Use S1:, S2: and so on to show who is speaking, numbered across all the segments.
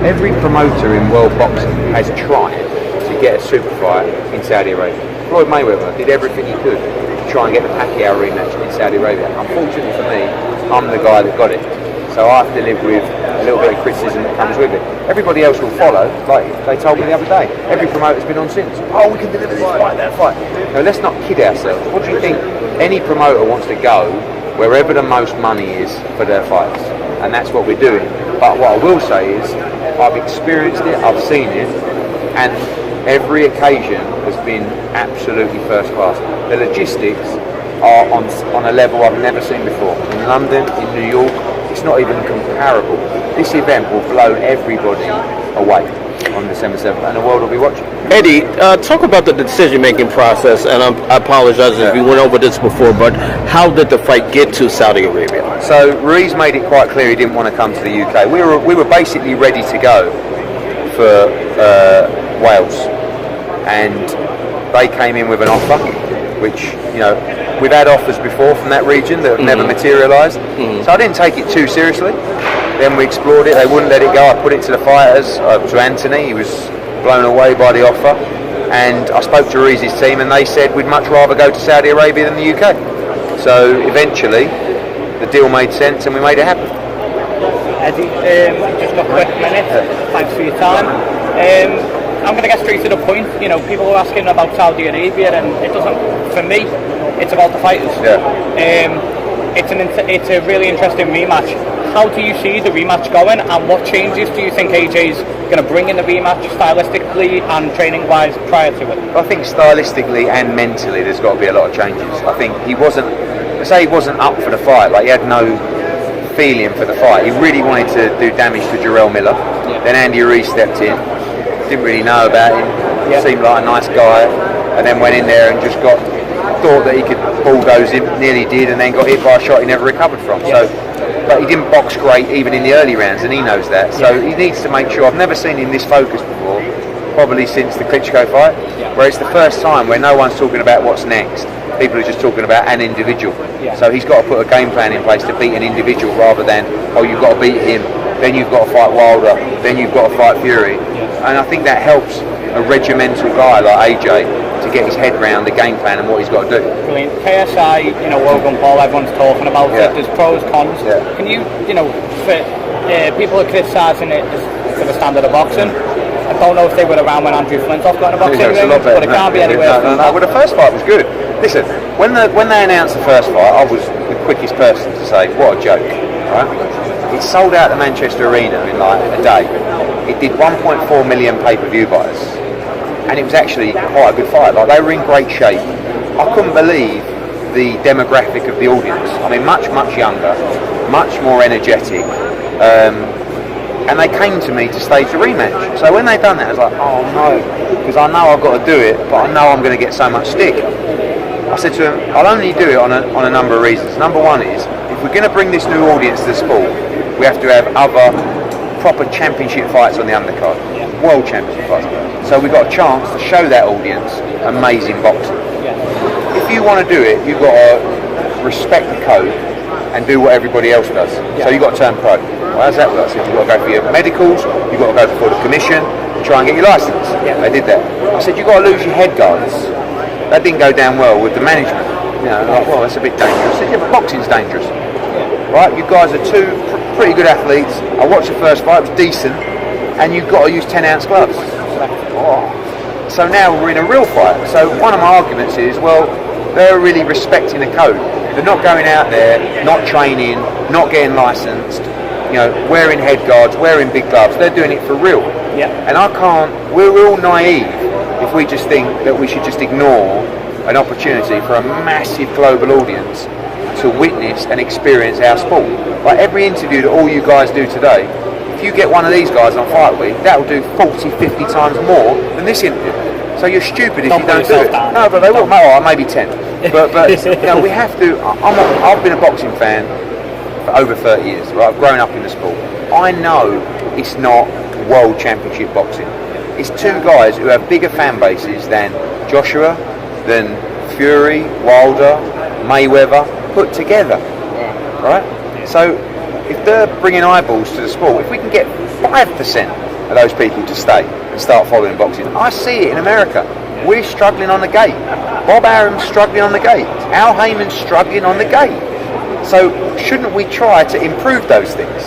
S1: every promoter in world boxing has tried to get a super fight in Saudi Arabia. Floyd Mayweather did everything he could to try and get the Pacquiao rematch in Saudi Arabia. Unfortunately for me, I'm the guy that got it. So I have to live with a little bit of criticism that comes with it. Everybody else will follow, like they told me the other day. Every promoter's been on since. Oh, we can deliver this fight, that fight. No, let's not kid ourselves. What do you think? Any promoter wants to go wherever the most money is for their fights. And that's what we're doing. But what I will say is, I've experienced it, I've seen it, and every occasion has been absolutely first class. The logistics are on a level I've never seen before. In London, in New York, it's not even comparable. This event will blow everybody away on December 7th, and the world will be watching.
S2: Eddie, talk about the decision-making process, and I apologize if we went over this before, but how did the fight get to Saudi Arabia?
S1: So Ruiz made it quite clear he didn't want to come to the UK. We were basically ready to go for Wales, and they came in with an offer, which, you know, we've had offers before from that region that have never materialised. So I didn't take it too seriously. Then we explored it. They wouldn't let it go. I put it to the fighters, to Anthony. He was blown away by the offer. And I spoke to Ruiz's team, and they said we'd much rather go to Saudi Arabia than the UK. So eventually, the deal made sense, and we made it happen.
S3: Eddie, just got a quick minute. Thanks for your time. I'm going to get straight to the point. You know, people are asking about Saudi Arabia, and it doesn't. For me, it's about the fighters.
S1: Yeah.
S3: It's a really interesting rematch. How do you see the rematch going, and what changes do you think AJ's going to bring in the rematch stylistically and training-wise prior to it?
S1: I think stylistically and mentally, there's got to be a lot of changes. I think he wasn't up for the fight. Like, he had no feeling for the fight. He really wanted to do damage to Jarrell Miller. Yeah. Then Andy Ruiz stepped in. Didn't really know about him. Yeah. Seemed like a nice guy, and then went in there and just thought that he could bulldoze him. Nearly did, and then got hit by a shot he never recovered from. Yeah. So. But he didn't box great even in the early rounds, and he knows that. So he needs to make sure. I've never seen him this focused before, probably since the Klitschko fight, where it's the first time where no one's talking about what's next. People are just talking about an individual. So he's got to put a game plan in place to beat an individual rather than, oh, you've got to beat him, then you've got to fight Wilder, then you've got to fight Fury. And I think that helps a regimental guy like AJ to get his head round the game plan and what he's got to do.
S3: Brilliant. KSI, you know, Logan Paul, everyone's talking about it. There's pros, cons. Can you know, for people are criticising it for the standard of boxing. I don't know if they were around when Andrew Flintoff got in a boxing ring, but it can't be anywhere.
S1: No. Well, the first fight was good. Listen, when they announced the first fight, I was the quickest person to say, what a joke, right? It sold out the Manchester Arena in like a day. It did 1.4 million pay-per-view buys. And it was actually quite a good fight. Like, they were in great shape. I couldn't believe the demographic of the audience. I mean, much younger, much more energetic, and they came to me to stage the rematch. So when they done that, I was like, oh no, because I know I've got to do it, but I know I'm going to get so much stick. I said to them, I'll only do it on a number of reasons. Number one is, if we're going to bring this new audience to the sport, we have to have other proper championship fights on the undercard, world championship fights. So we've got a chance to show that audience amazing boxing. If you want to do it, you've got to respect the code and do what everybody else does. So you've got to turn pro. Well, how's that work? So you've got to go for your medicals, you've got to go before the commission, try and get your licence. They did that. I said, you've got to lose your head guards. That didn't go down well with the management. You know, like, well, that's a bit dangerous. I said, yeah, but boxing's dangerous. Right? You guys are two pretty good athletes. I watched the first fight, it was decent, and you've got to use 10-ounce gloves. So now we're in a real fight. So one of my arguments is, well, they're really respecting the code. They're not going out there, not training, not getting licensed, you know, wearing head guards, wearing big gloves. They're doing it for real. And I can't, we're all naive if we just think that we should just ignore an opportunity for a massive global audience to witness and experience our sport. Like every interview that all you guys do today, if you get one of these guys on Fight Week, that will do 40, 50 times more than this interview. So you're stupid if you don't do it. No, but they will. Oh, maybe 10. But you know, we have to. I've been a boxing fan for over 30 years. Right? I've grown up in the sport. I know it's not world championship boxing. It's two guys who have bigger fan bases than Joshua, than Fury, Wilder, Mayweather put together. Right? So if they're bringing eyeballs to the sport, if we can get 5% of those people to stay and start following boxing. I see it in America. We're struggling on the gate. Bob Arum's struggling on the gate. Al Heyman's struggling on the gate. So shouldn't we try to improve those things?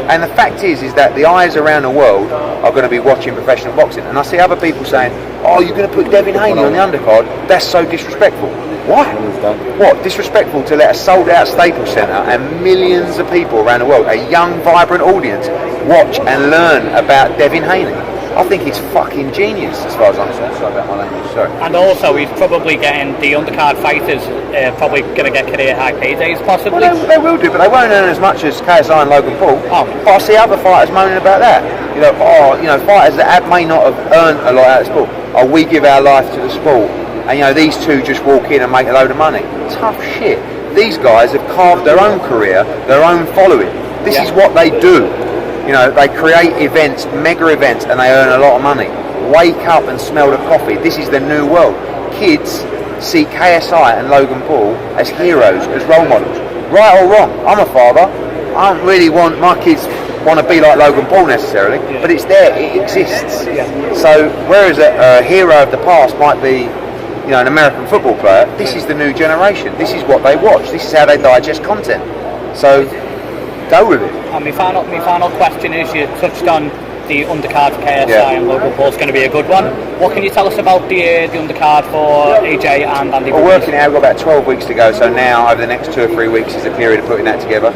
S1: And the fact is that the eyes around the world are going to be watching professional boxing. And I see other people saying, "Oh, you're going to put Devin Haney on the undercard? That's so disrespectful." What? Disrespectful to let a sold-out Staples Centre and millions of people around the world, a young, vibrant audience, watch and learn about Devin Haney? I think it's fucking genius, as far as I'm concerned. Sorry about my language, sorry.
S3: And also, he's probably getting the undercard fighters probably going to get career high paydays, possibly.
S1: Well, they will do, but they won't earn as much as KSI and Logan Paul. But I see other fighters moaning about that. Fighters that may not have earned a lot out of the sport. We give our life to the sport, and these two just walk in and make a load of money. Tough shit. These guys have carved their own career, their own following. This is what they do. They create events, mega events, and they earn a lot of money. Wake up and smell the coffee. This is the new world. Kids see KSI and Logan Paul as heroes, as role models. Right or wrong, I'm a father. I don't really want my kids want to be like Logan Paul necessarily, but it's there, it exists. So whereas a hero of the past might be an American football player, this is the new generation. This is what they watch. This is how they digest content. So go with it.
S3: And my final question is, you touched on the undercard for KSI and Logan Paul is going to be a good one. What can you tell us about the undercard for AJ and Andy Ruiz?
S1: We're working out, we've got about 12 weeks to go, so now over the next 2 or 3 weeks is the period of putting that together.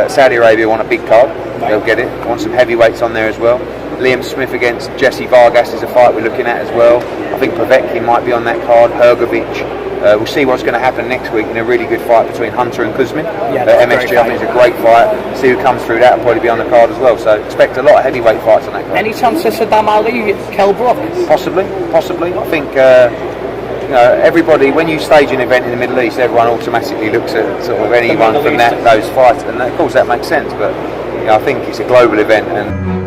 S1: Saudi Arabia want a big card, they'll get it. Want some heavyweights on there as well. Liam Smith against Jesse Vargas is a fight we're looking at as well. I think Povetkin might be on that card, Hrgovic. We'll see what's going to happen next week in a really good fight between Hunter and Kuzmin. MSG, I think, is a great fight. See who comes through that will probably be on the card as well. So expect a lot of heavyweight fights on that card.
S3: Any chance of Saddam Ali, Kell Brook?
S1: Possibly. I think everybody, when you stage an event in the Middle East, everyone automatically looks at sort of anyone from those fights, and of course that makes sense. But I think it's a global event and.